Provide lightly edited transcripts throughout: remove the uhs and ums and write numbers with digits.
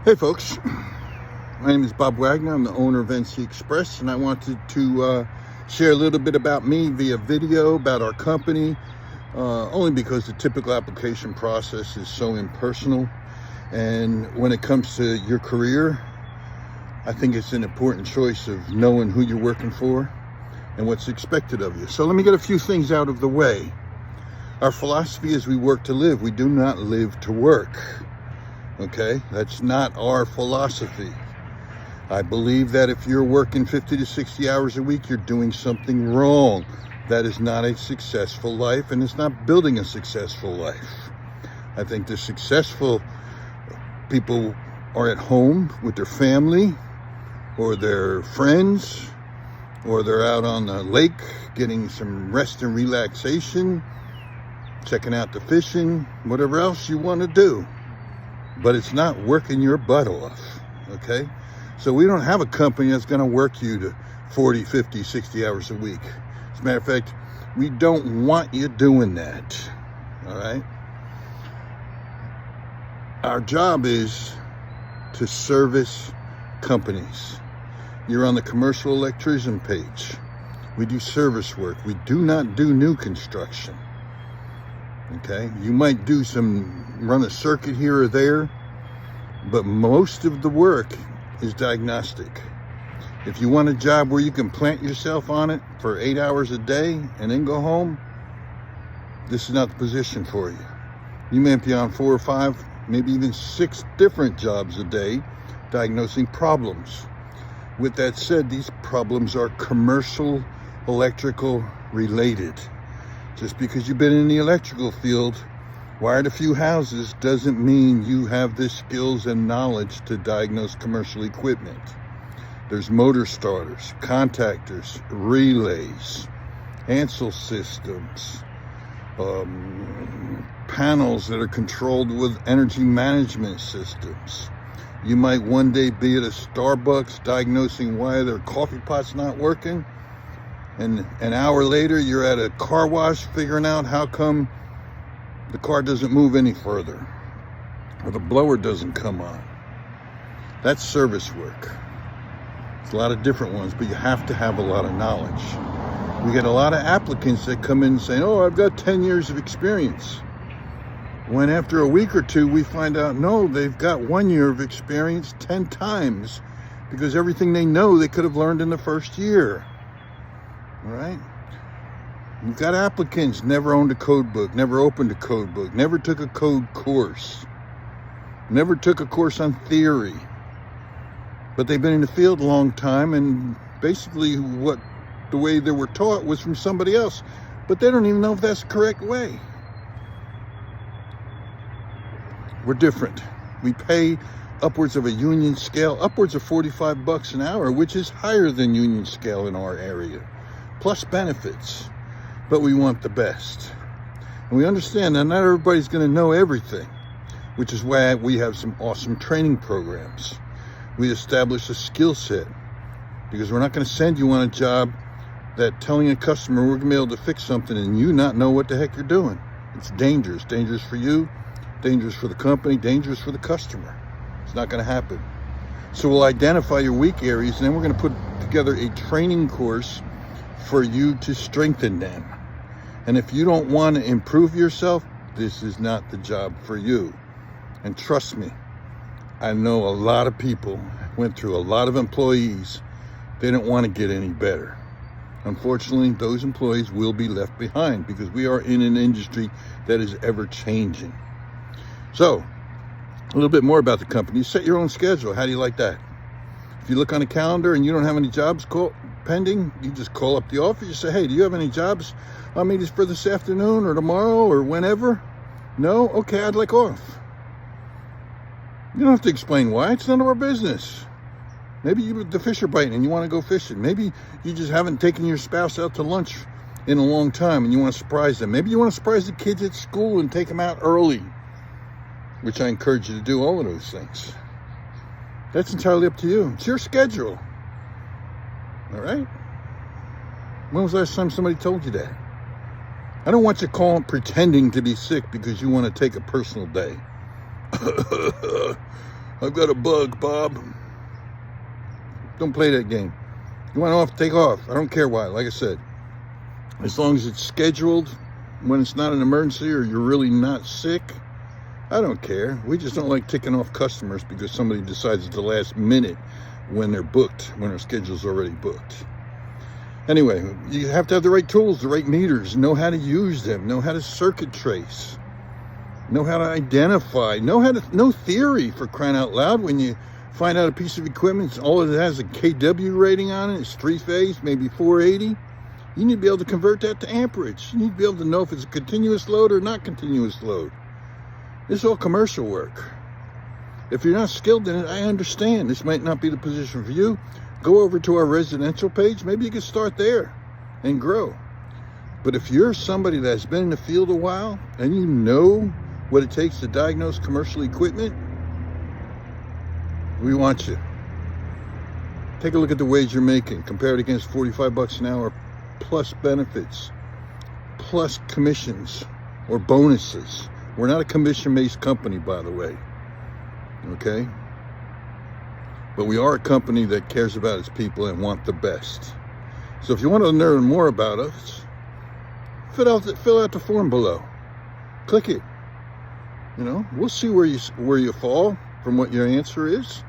Hey folks, my name is Bob Wagner. I'm the owner of NC Express, and I wanted to share a little bit about me via video, about our company, only because the typical application process is so impersonal. And when it comes to your career, I think it's an important choice of knowing who you're working for and what's expected of you. So let me get a few things out of the way. Our philosophy is we work to live. We do not live to work. Okay, that's not our philosophy. I believe that if you're working 50 to 60 hours a week, you're doing something wrong. That is not a successful life, and it's not building a successful life. I think the successful people are at home with their family or their friends, or they're out on the lake getting some rest and relaxation, checking out the fishing, whatever else you want to do. But it's not working your butt off, okay? So we don't have a company that's going to work you to 40, 50, 60 hours a week. As a matter of fact, we don't want you doing that, all right? Our job is to service companies. You're on the commercial electrician page. We do service work. We do not do new construction. Okay, you might run a circuit here or there, but most of the work is diagnostic. If you want a job where you can plant yourself on it for 8 hours a day and then go home, this is not the position for you. You may be on 4 or 5, maybe even 6 different jobs a day diagnosing problems. With that said, these problems are commercial, electrical related. Just because you've been in the electrical field, wired a few houses, doesn't mean you have the skills and knowledge to diagnose commercial equipment. There's motor starters, contactors, relays, Hansel systems, panels that are controlled with energy management systems. You might one day be at a Starbucks diagnosing why their coffee pot's not working. And an hour later, you're at a car wash figuring out how come the car doesn't move any further or the blower doesn't come on. That's service work. It's a lot of different ones, but you have to have a lot of knowledge. We get a lot of applicants that come in saying, oh, I've got 10 years of experience. When after a week or two, we find out, no, they've got 1 year of experience 10 times because everything they know they could have learned in the first year. All right? You've got applicants never owned a code book, never opened a code book, never took a code course, never took a course on theory. But they've been in the field a long time, and basically the way they were taught was from somebody else. But they don't even know if that's the correct way. We're different. We pay upwards of a union scale, upwards of $45 an hour, which is higher than union scale in our area, plus benefits. But we want the best. And we understand that not everybody's going to know everything, which is why we have some awesome training programs. We establish a skill set, because we're not going to send you on a job that telling a customer we're going to be able to fix something and you not know what the heck you're doing. It's dangerous. Dangerous for you, dangerous for the company, dangerous for the customer. It's not going to happen. So we'll identify your weak areas, and then we're going to put together a training course for you to strengthen them. And if you don't want to improve yourself, this is not the job for you. And trust me, I know a lot of people went through, a lot of employees, they don't want to get any better. Unfortunately, those employees will be left behind because we are in an industry that is ever changing. So, a little bit more about the company. You set your own schedule. How do you like that? If you look on a calendar and you don't have any jobs pending, you just call up the office. You say, hey, do you have any jobs on me for this afternoon or tomorrow or whenever? No? Okay, I'd like off. You don't have to explain why. It's none of our business. Maybe the fish are biting and you want to go fishing. Maybe you just haven't taken your spouse out to lunch in a long time and you want to surprise them. Maybe you want to surprise the kids at school and take them out early, which I encourage you to do all of those things. That's entirely up to you. It's your schedule. All right? When was the last time somebody told you that? I don't want you calling pretending to be sick because you want to take a personal day. I've got a bug, Bob. Don't play that game. You want off, take off. I don't care why. Like I said, as long as it's scheduled, when it's not an emergency or you're really not sick, I don't care. We just don't like ticking off customers because somebody decides at the last minute when they're booked, when their schedule's already booked. Anyway, you have to have the right tools, the right meters, know how to use them, know how to circuit trace, know how to identify, know theory, for crying out loud. When you find out a piece of equipment, all it has a KW rating on it, it's 3-phase, maybe 480. You need to be able to convert that to amperage. You need to be able to know if it's a continuous load or not continuous load. This is all commercial work. If you're not skilled in it, I understand. This might not be the position for you. Go over to our residential page. Maybe you can start there and grow. But if you're somebody that's been in the field a while and you know what it takes to diagnose commercial equipment, we want you. Take a look at the wage you're making. Compare it against 45 bucks an hour plus benefits, plus commissions or bonuses. We're not a commission-based company, by the way. Okay? But we are a company that cares about its people and want the best. So if you want to learn more about us, fill out the form below. Click it. You know, we'll see where you fall from what your answer is.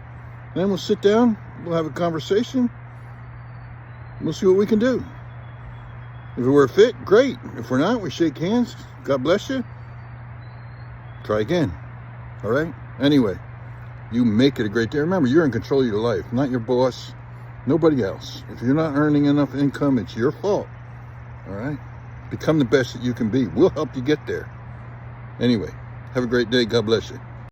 Then we'll sit down, we'll have a conversation, we'll see what we can do. If we're a fit, great. If we're not, we shake hands. God bless you. Try again. All right? Anyway, you make it a great day. Remember, you're in control of your life, not your boss, nobody else. If you're not earning enough income, it's your fault. All right? Become the best that you can be. We'll help you get there. Anyway, have a great day. God bless you.